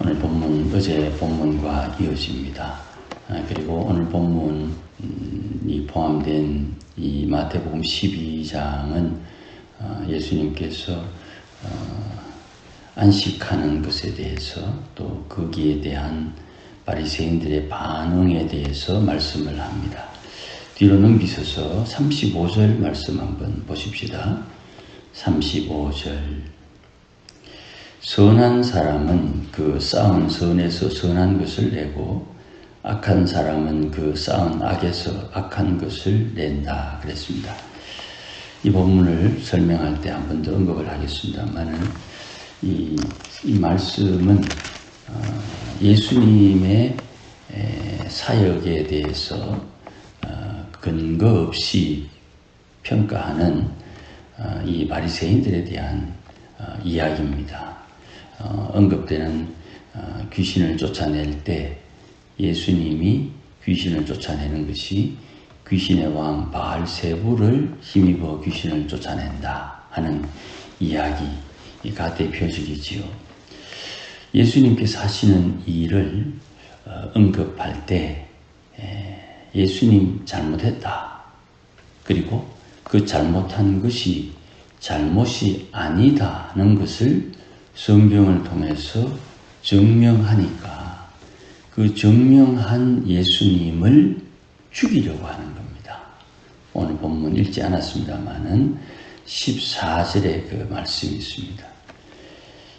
오늘 본문 어제 본문과 이어집니다. 그리고 오늘 본문이 포함된 이 마태복음 12장은 예수님께서 안식하는 것에 대해서 또 거기에 대한 바리새인들의 반응에 대해서 말씀을 합니다. 뒤로 넘기셔서 35절 말씀 한번 보십시다. 35절. 선한 사람은 그 쌓은 선에서 선한 것을 내고 악한 사람은 그 쌓은 악에서 악한 것을 낸다 그랬습니다. 이 본문을 설명할 때 한 번 더 언급을 하겠습니다만 이 말씀은 예수님의 사역에 대해서 근거 없이 평가하는 이 바리새인들에 대한 이야기입니다. 언급되는 귀신을 쫓아낼 때 예수님이 귀신을 쫓아내는 것이 귀신의 왕 바알세불을 힘입어 귀신을 쫓아낸다 하는 이야기가 대표적이지요. 예수님께서 하시는 일을 언급할 때 예수님 잘못했다. 그리고 그 잘못한 것이 잘못이 아니다는 것을 성경을 통해서 증명하니까 그 증명한 예수님을 죽이려고 하는 겁니다. 오늘 본문 읽지 않았습니다만은 14절에 그 말씀이 있습니다.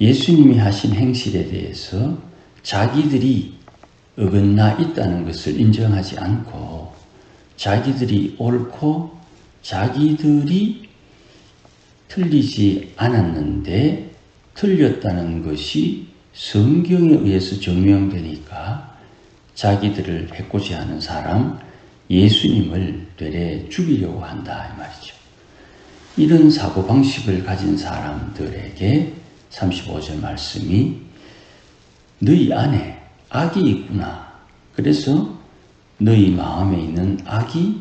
예수님이 하신 행실에 대해서 자기들이 어긋나 있다는 것을 인정하지 않고 자기들이 옳고 자기들이 틀리지 않았는데 틀렸다는 것이 성경에 의해서 증명되니까 자기들을 해코지 하는 사람 예수님을 되레 죽이려고 한다 이 말이죠. 이런 사고방식을 가진 사람들에게 35절 말씀이 너희 안에 악이 있구나. 그래서 너희 마음에 있는 악이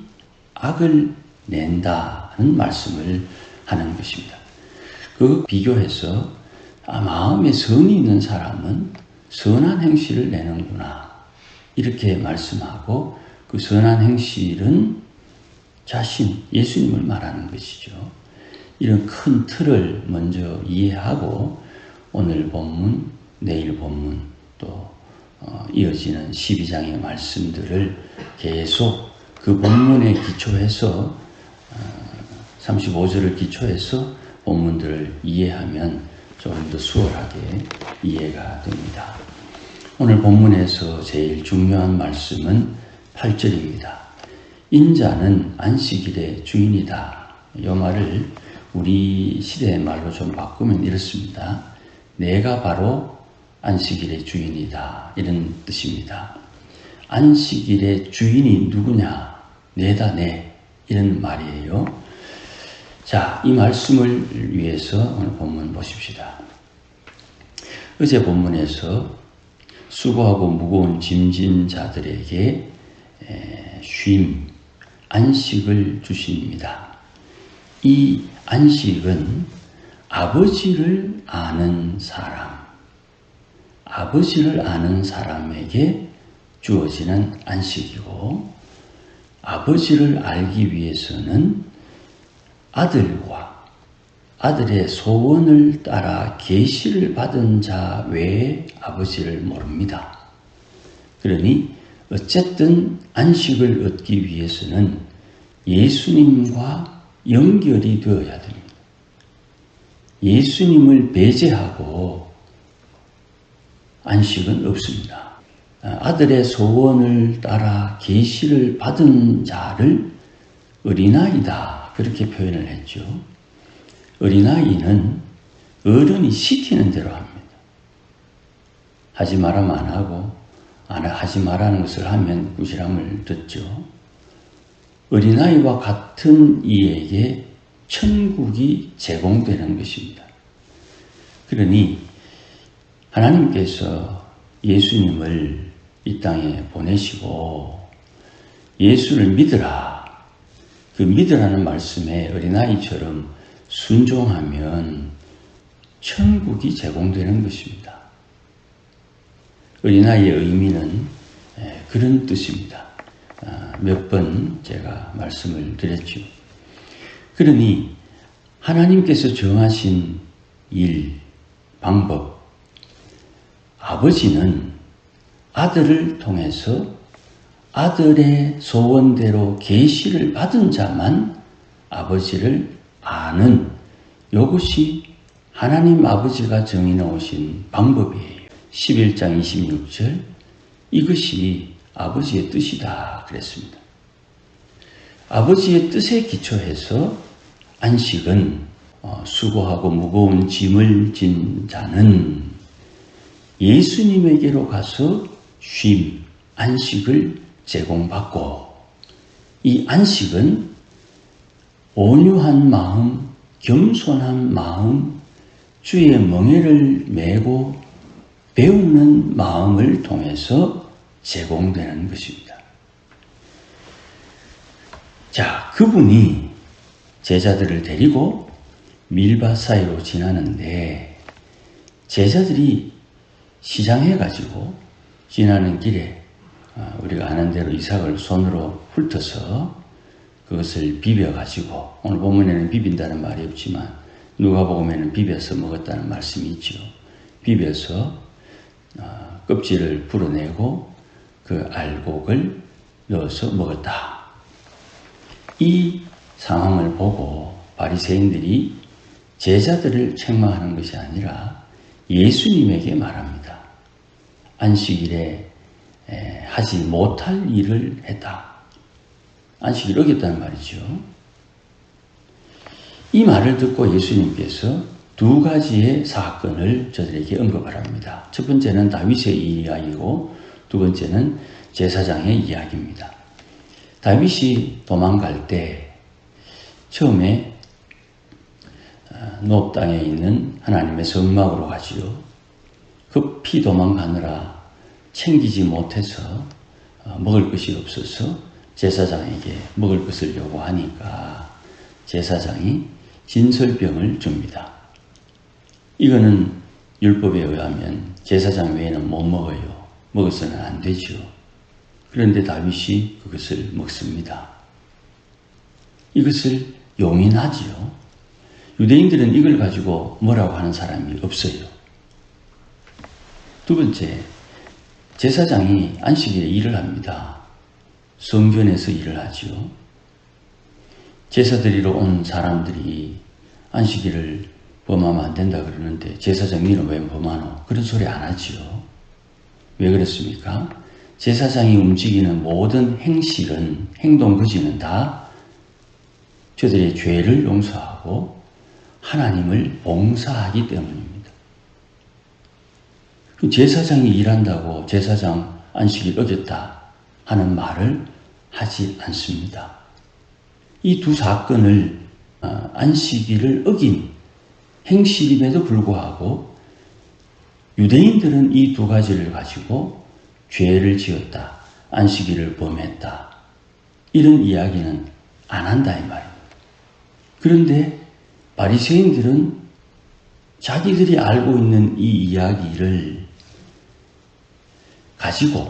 악을 낸다는 말씀을 하는 것입니다. 그 비교해서 마음에 선이 있는 사람은 선한 행실을 내는구나. 이렇게 말씀하고 그 선한 행실은 자신, 예수님을 말하는 것이죠. 이런 큰 틀을 먼저 이해하고 오늘 본문, 내일 본문 또 이어지는 12장의 말씀들을 계속 그 본문에 기초해서 35절을 기초해서 본문들을 이해하면 조금 더 수월하게 이해가 됩니다. 오늘 본문에서 제일 중요한 말씀은 8절입니다. 인자는 안식일의 주인이다. 이 말을 우리 시대의 말로 좀 바꾸면 이렇습니다. 내가 바로 안식일의 주인이다. 이런 뜻입니다. 안식일의 주인이 누구냐? 내다 내. 이런 말이에요. 자, 이 말씀을 위해서 오늘 본문 보십시다. 어제 본문에서 수고하고 무거운 짐진 자들에게 쉼, 안식을 주십니다. 이 안식은 아버지를 아는 사람, 아버지를 아는 사람에게 주어지는 안식이고 아버지를 알기 위해서는 아들과 아들의 소원을 따라 계시를 받은 자 외에 아버지를 모릅니다. 그러니 어쨌든 안식을 얻기 위해서는 예수님과 연결이 되어야 됩니다. 예수님을 배제하고 안식은 없습니다. 아들의 소원을 따라 계시를 받은 자를 어린아이다. 그렇게 표현을 했죠. 어린아이는 어른이 시키는 대로 합니다. 하지 말라면 안 하고 하지 말라는 것을 하면 꾸지람을 듣죠. 어린아이와 같은 이에게 천국이 제공되는 것입니다. 그러니 하나님께서 예수님을 이 땅에 보내시고 예수를 믿으라. 그 믿으라는 말씀에 어린아이처럼 순종하면 천국이 제공되는 것입니다. 어린아이의 의미는 그런 뜻입니다. 몇 번 제가 말씀을 드렸죠. 그러니 하나님께서 정하신 일, 방법, 아버지는 아들을 통해서 아들의 소원대로 계시를 받은 자만 아버지를 아는, 이것이 하나님 아버지가 정해놓으신 방법이에요. 11장 26절, 이것이 아버지의 뜻이다 그랬습니다. 아버지의 뜻에 기초해서 안식은 수고하고 무거운 짐을 진 자는 예수님에게로 가서 쉼, 안식을 제공받고, 이 안식은 온유한 마음, 겸손한 마음, 주의 멍에를 메고 배우는 마음을 통해서 제공되는 것입니다. 자, 그분이 제자들을 데리고 밀밭 사이로 지나는데, 제자들이 시장해 가지고 지나는 길에 우리가 아는 대로 이삭을 손으로 훑어서 그것을 비벼 가지고, 오늘 본문에는 비빈다는 말이 없지만 누가복음에는 비벼서 먹었다는 말씀이 있죠. 비벼서 껍질을 풀어내고 그 알곡을 넣어서 먹었다. 이 상황을 보고 바리새인들이 제자들을 책망하는 것이 아니라 예수님에게 말합니다. 안식일에 하지 못할 일을 했다. 안식일을 어겼다는 말이죠. 이 말을 듣고 예수님께서 두 가지의 사건을 저들에게 언급을 합니다. 첫 번째는 다윗의 이야기고 두 번째는 제사장의 이야기입니다. 다윗이 도망갈 때 처음에 노업 땅에 있는 하나님의 성막으로 가지요. 급히 도망가느라 챙기지 못해서 먹을 것이 없어서 제사장에게 먹을 것을 요구하니까 제사장이 진설병을 줍니다. 이거는 율법에 의하면 제사장 외에는 못 먹어요. 먹어서는 안 되죠. 그런데 다윗이 그것을 먹습니다. 이것을 용인하지요. 유대인들은 이걸 가지고 뭐라고 하는 사람이 없어요. 두 번째, 제사장이 안식일에 일을 합니다. 성전에서 일을 하죠. 제사 드리러 온 사람들이 안식일을 범하면 안 된다 그러는데 제사장이 이는 왜 범하노? 그런 소리 안 하죠. 왜 그렇습니까? 제사장이 움직이는 모든 행실은, 행동 거지는 다 저들의 죄를 용서하고 하나님을 봉사하기 때문입니다. 제사장이 일한다고 제사장 안식일 어겼다 하는 말을 하지 않습니다. 이 두 사건을 안식일을 어긴 행실임에도 불구하고 유대인들은 이 두 가지를 가지고 죄를 지었다, 안식일을 범했다, 이런 이야기는 안 한다 이 말입니다. 그런데 바리새인들은 자기들이 알고 있는 이 이야기를 가지고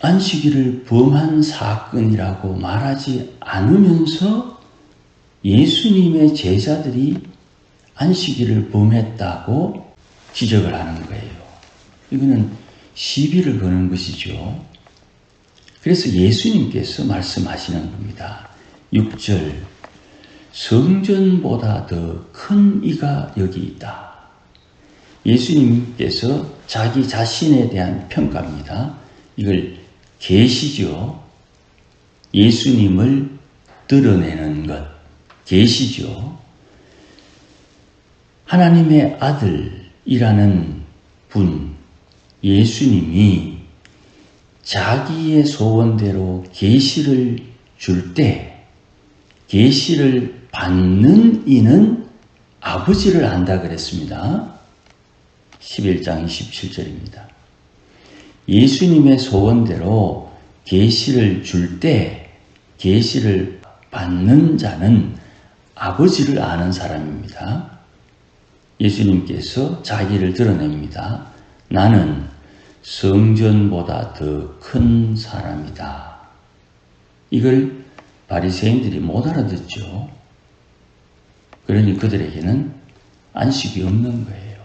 안식일을 범한 사건이라고 말하지 않으면서 예수님의 제자들이 안식일을 범했다고 지적을 하는 거예요. 이거는 시비를 거는 것이죠. 그래서 예수님께서 말씀하시는 겁니다. 6절, 성전보다 더 큰 이가 여기 있다. 예수님께서 자기 자신에 대한 평가입니다. 이걸 계시죠. 예수님을 드러내는 것, 계시죠. 하나님의 아들이라는 분, 예수님이 자기의 소원대로 계시를 줄 때, 계시를 받는 이는 아버지를 안다 그랬습니다. 11장 27절입니다. 예수님의 소원대로 계시를 줄 때 계시를 받는 자는 아버지를 아는 사람입니다. 예수님께서 자기를 드러냅니다. 나는 성전보다 더 큰 사람이다. 이걸 바리새인들이 못 알아듣죠. 그러니 그들에게는 안식이 없는 거예요.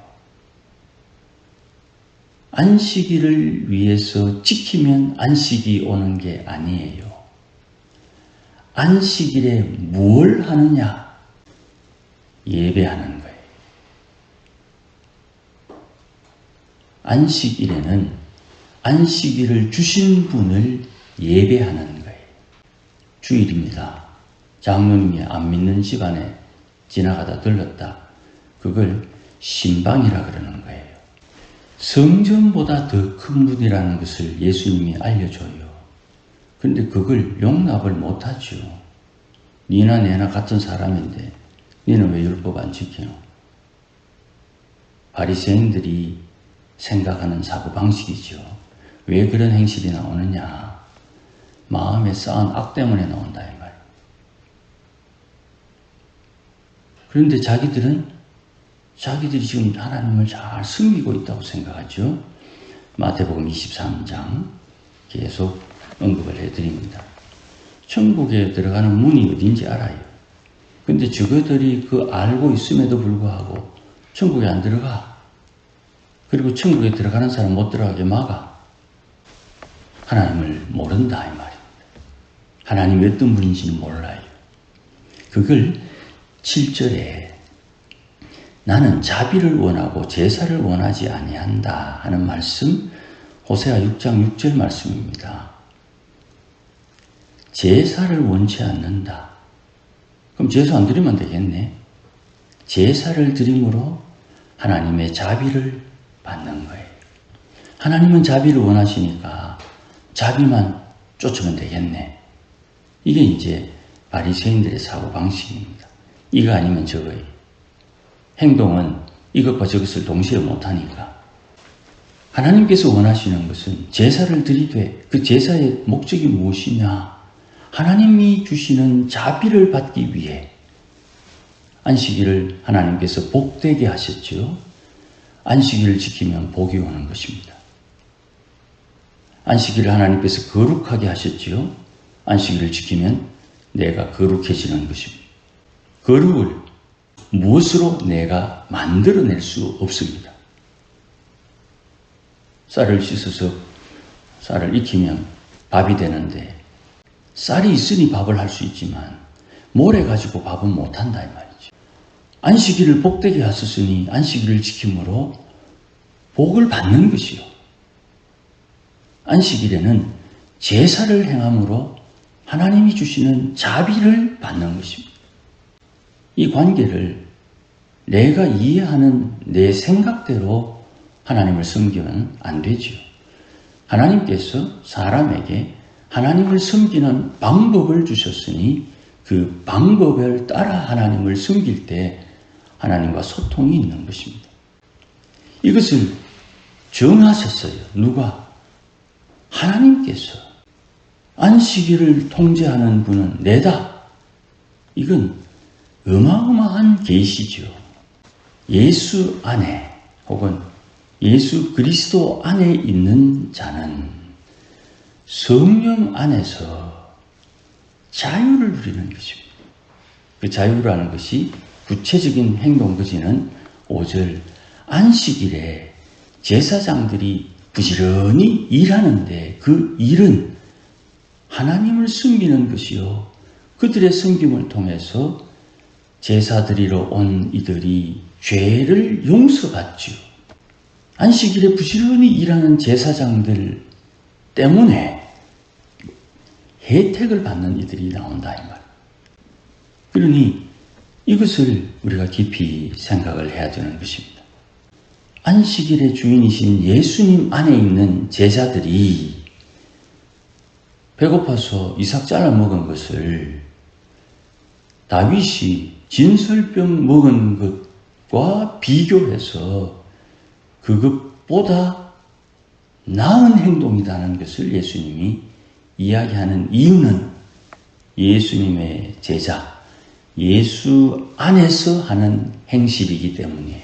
안식일을 위해서 지키면 안식이 오는 게 아니에요. 안식일에 뭘 하느냐? 예배하는 거예요. 안식일에는 안식일을 주신 분을 예배하는 거예요. 주일입니다. 장로님이 안 믿는 집안에 지나가다 들렀다. 그걸 신방이라 그러는 거예요. 성전보다 더 큰 분이라는 것을 예수님이 알려줘요. 근데 그걸 용납을 못하죠. 니나 내나 같은 사람인데 니는 왜 율법 안 지키노? 바리새인들이 생각하는 사고방식이죠. 왜 그런 행실이 나오느냐? 마음에 쌓은 악 때문에 나온다 이 말이에요. 그런데 자기들이 지금 하나님을 잘 섬기고 있다고 생각하죠. 마태복음 23장 계속 언급을 해드립니다. 천국에 들어가는 문이 어딘지 알아요. 근데 저거들이 그 알고 있음에도 불구하고 천국에 안 들어가. 그리고 천국에 들어가는 사람 못 들어가게 막아. 하나님을 모른다 이 말입니다. 하나님이 어떤 분인지는 몰라요. 그걸 7절에 나는 자비를 원하고 제사를 원하지 아니한다 하는 말씀, 호세아 6장 6절 말씀입니다. 제사를 원치 않는다. 그럼 제사 안 드리면 되겠네. 제사를 드림으로 하나님의 자비를 받는 거예요. 하나님은 자비를 원하시니까 자비만 쫓으면 되겠네. 이게 이제 바리새인들의 사고방식입니다. 이거 아니면 저거예요. 행동은 이것과 저것을 동시에 못하니까. 하나님께서 원하시는 것은 제사를 드리되 그 제사의 목적이 무엇이냐? 하나님이 주시는 자비를 받기 위해 안식일을 하나님께서 복되게 하셨죠. 안식일을 지키면 복이 오는 것입니다. 안식일을 하나님께서 거룩하게 하셨지요. 안식일을 지키면 내가 거룩해지는 것입니다. 거룩을 무엇으로 내가 만들어낼 수 없습니다. 쌀을 씻어서 쌀을 익히면 밥이 되는데 쌀이 있으니 밥을 할 수 있지만 모래 가지고 밥은 못한다 이 말이죠. 안식일을 복되게 하셨으니 안식일을 지킴으로 복을 받는 것이요. 안식일에는 제사를 행함으로 하나님이 주시는 자비를 받는 것입니다. 이 관계를 내가 이해하는 내 생각대로 하나님을 섬기면 안 되죠. 하나님께서 사람에게 하나님을 섬기는 방법을 주셨으니 그 방법을 따라 하나님을 섬길 때 하나님과 소통이 있는 것입니다. 이것을 정하셨어요. 누가? 하나님께서. 안식일을 통제하는 분은 내다. 이건 어마어마한 계시죠. 예수 안에 혹은 예수 그리스도 안에 있는 자는 성령 안에서 자유를 누리는 것입니다. 그 자유라는 것이 구체적인 행동거지는 5절 안식일에 제사장들이 부지런히 일하는데 그 일은 하나님을 섬기는 것이요. 그들의 섬김을 통해서 제사 드리러 온 이들이 죄를 용서받죠. 안식일에 부지런히 일하는 제사장들 때문에 혜택을 받는 이들이 나온다 이 말. 그러니 이것을 우리가 깊이 생각을 해야 되는 것입니다. 안식일의 주인이신 예수님 안에 있는 제자들이 배고파서 이삭 잘라 먹은 것을 다윗이 진설병 먹은 것과 비교해서 그것보다 나은 행동이라는 것을 예수님이 이야기하는 이유는 예수님의 제자, 예수 안에서 하는 행실이기 때문이에요.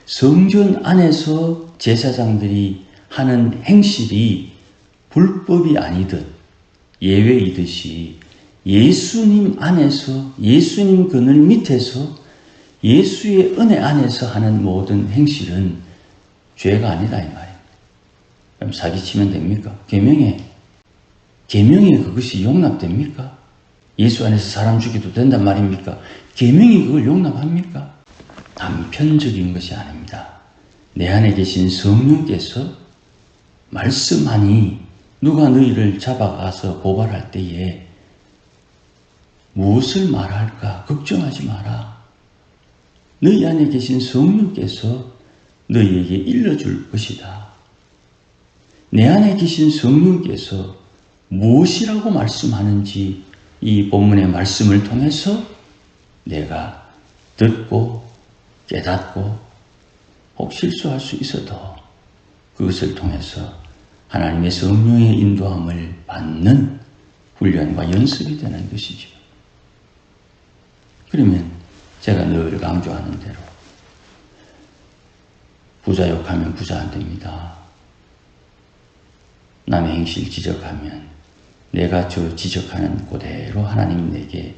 성전 안에서 제사장들이 하는 행실이 불법이 아니듯 예외이듯이 예수님 안에서, 예수님 그늘 밑에서, 예수의 은혜 안에서 하는 모든 행실은 죄가 아니다 이 말입니다. 그럼 사기치면 됩니까? 계명에 그것이 용납됩니까? 예수 안에서 사람 죽여도 된단 말입니까? 계명이 그걸 용납합니까? 단편적인 것이 아닙니다. 내 안에 계신 성령께서 말씀하니 누가 너희를 잡아가서 고발할 때에 무엇을 말할까 걱정하지 마라. 너희 안에 계신 성령께서 너희에게 일러줄 것이다. 내 안에 계신 성령께서 무엇이라고 말씀하는지 이 본문의 말씀을 통해서 내가 듣고 깨닫고 혹 실수할 수 있어도 그것을 통해서 하나님의 성령의 인도함을 받는 훈련과 연습이 되는 것이죠. 그러면 제가 늘 강조하는 대로 부자 욕하면 부자 안 됩니다. 남의 행실 지적하면 내가 저 지적하는 그대로 하나님 내게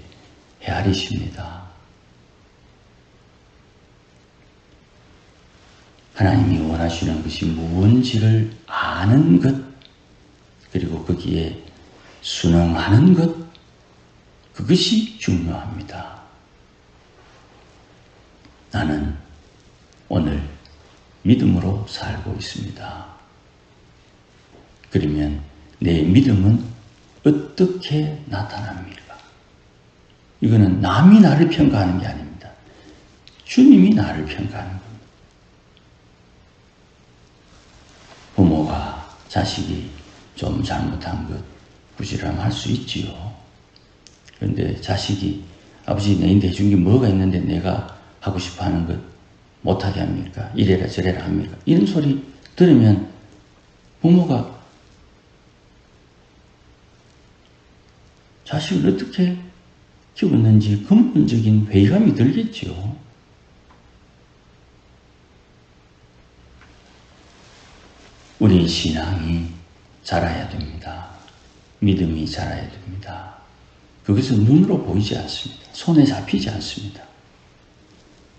헤아리십니다. 하나님이 원하시는 것이 무엇인지를 아는 것, 그리고 거기에 순응하는 것, 그것이 중요합니다. 나는 오늘 믿음으로 살고 있습니다. 그러면 내 믿음은 어떻게 나타납니까? 이거는 남이 나를 평가하는 게 아닙니다. 주님이 나를 평가하는 겁니다. 부모가 자식이 좀 잘못한 것 부지런히 할 수 있지요. 그런데 자식이 아버지 내인데 해준 게 뭐가 있는데 내가 하고 싶어 하는 것 못하게 합니까? 이래라 저래라 합니까? 이런 소리 들으면 부모가 자식을 어떻게 키웠는지 근본적인 회의감이 들겠죠. 우리의 신앙이 자라야 됩니다. 믿음이 자라야 됩니다. 그것은 눈으로 보이지 않습니다. 손에 잡히지 않습니다.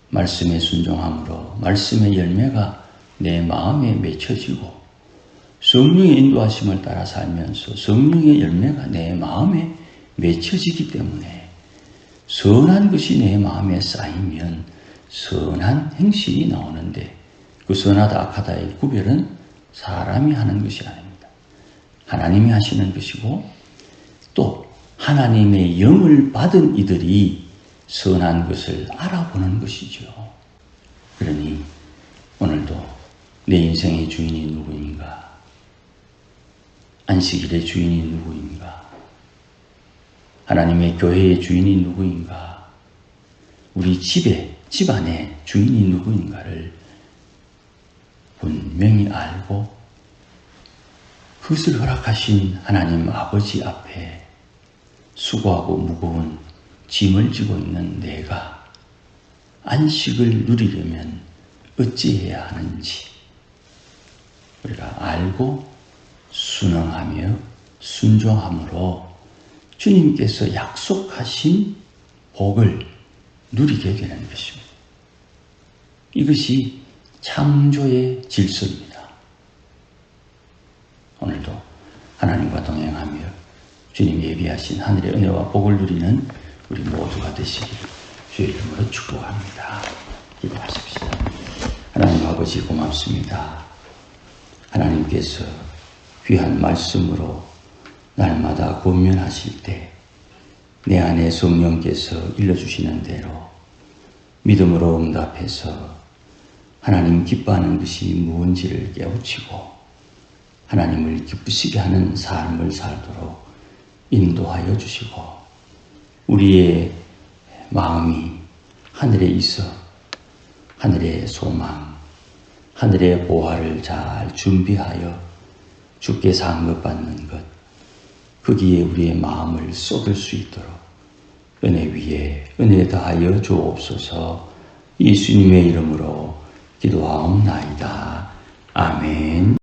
말씀에 순종함으로 말씀의 열매가 내 마음에 맺혀지고 성령의 인도하심을 따라 살면서 성령의 열매가 내 마음에 맺혀지기 때문에 선한 것이 내 마음에 쌓이면 선한 행실이 나오는데 그 선하다 악하다의 구별은 사람이 하는 것이 아닙니다. 하나님이 하시는 것이고 또 하나님의 영을 받은 이들이 선한 것을 알아보는 것이죠. 그러니 오늘도 내 인생의 주인이 누구인가? 안식일의 주인이 누구인가? 하나님의 교회의 주인이 누구인가? 우리 집안의 주인이 누구인가를 분명히 알고 그것을 허락하신 하나님 아버지 앞에 수고하고 무거운 짐을 지고 있는 내가 안식을 누리려면 어찌해야 하는지 우리가 알고 순응하며 순종함으로 주님께서 약속하신 복을 누리게 되는 것입니다. 이것이 창조의 질서입니다. 오늘도 하나님과 동행하며 주님 예비하신 하늘의 은혜와 복을 누리는 우리 모두가 되시기를 주의 이름으로 축복합니다. 기도하십시다. 하나님 아버지 고맙습니다. 하나님께서 귀한 말씀으로 날마다 권면하실 때 내 안에 성령께서 일러주시는 대로 믿음으로 응답해서 하나님 기뻐하는 것이 무엇인지를 깨우치고 하나님을 기쁘시게 하는 삶을 살도록 인도하여 주시고 우리의 마음이 하늘에 있어 하늘의 소망, 하늘의 보화를 잘 준비하여 주께 상급받는 것, 거기에 우리의 마음을 쏟을 수 있도록 은혜 위에 은혜 다하여 주옵소서. 예수님의 이름으로 기도하옵나이다. 아멘.